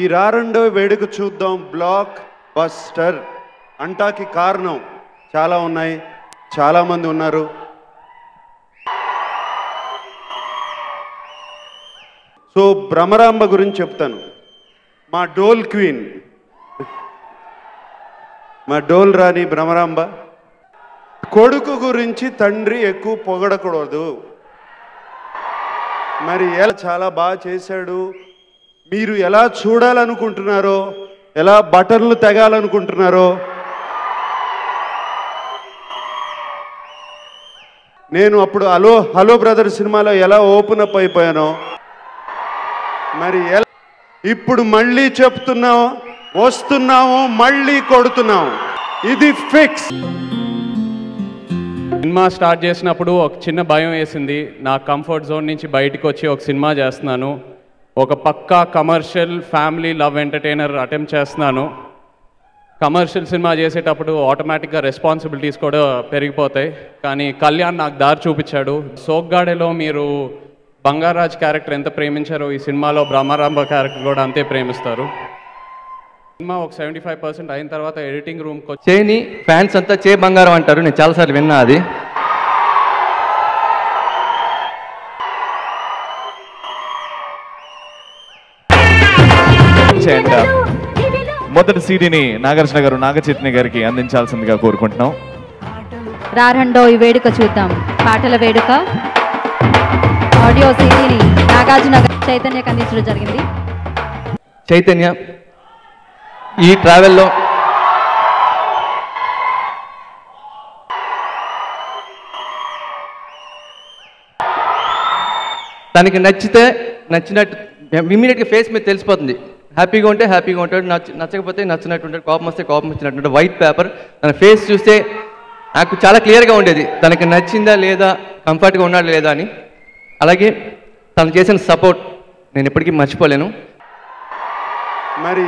ఈ రెండో వేడుక చూద్దాం బ్లాక్ బస్టర్ అంటాకి కారణం చాలా ఉన్నాయి, చాలా మంది ఉన్నారు. సో భ్రమరాంబ గురించి చెప్తాను. మా డోల్ క్వీన్, మా డోల్ రాణి భ్రమరాంబ. కొడుకు గురించి తండ్రి ఎక్కువ పొగడకూడదు. మరి ఎలా చాలా బాగా చేశాడు. మీరు ఎలా చూడాలనుకుంటున్నారో, ఎలా బటన్లు తెగాలనుకుంటున్నారో, నేను అప్పుడు హలో బ్రదర్ సినిమాలో ఎలా ఓపెన్ అప్ అయిపోయానో, మరి ఎలా ఇప్పుడు మళ్ళీ చెప్తున్నాం, వస్తున్నాము, మళ్ళీ కొడుతున్నాం. ఇది ఫిక్స్. సినిమా స్టార్ట్ చేసినప్పుడు ఒక చిన్న భయం వేసింది. నా కంఫర్ట్ జోన్ నుంచి బయటకు వచ్చి ఒక సినిమా చేస్తున్నాను, ఒక పక్కా commercial family love entertainer attempt చేస్తున్నాను. కమర్షియల్ సినిమా చేసేటప్పుడు ఆటోమేటిక్గా రెస్పాన్సిబిలిటీస్ కూడా పెరిగిపోతాయి. కానీ కళ్యాణ్ నాకు దారి చూపించాడు. సోగ్గాడేలో మీరు బంగారాజ్ క్యారెక్టర్ ఎంత ప్రేమించారో ఈ సినిమాలో భ్రమరాంబ క్యారెక్టర్ కూడా అంతే ప్రేమిస్తారు. సినిమా ఒక 75% అయిన తర్వాత ఎడిటింగ్ రూమ్కి వచ్చి చేని ఫ్యాన్స్ అంతా చే బంగారం అంటారు. నేను చాలాసార్లు విన్నా అది. మొదటి సీడీని నాగార్జున గారు నాగచైతన్య గారికి అందించాల్సిందిగా కోరుకుంటున్నాం. రెండో ఈ వేడుక చూద్దాం. పాటల వేడుక ఆడియో సీడీని నాగార్జున చైతన్యకి అందించడం జరిగింది. చైతన్య ఈ ట్రావెల్లో తనకి నచ్చినట్టు ఇమీడియట్గా ఫేస్ మీద తెలిసిపోతుంది. హ్యాపీగా ఉంటే హ్యాపీగా ఉంటాడు, నచ్చకపోతే నచ్చినట్టు ఉంటాడు, కోపం వస్తే కోపం వచ్చినట్టు. వైట్ పేపర్ తన ఫేస్ చూస్తే నాకు చాలా క్లియర్గా ఉండేది తనకి నచ్చిందా లేదా, కంఫర్ట్గా ఉన్నాడా లేదా అని. అలాగే తను చేసిన సపోర్ట్ నేను ఎప్పటికీ మర్చిపోలేను. మరి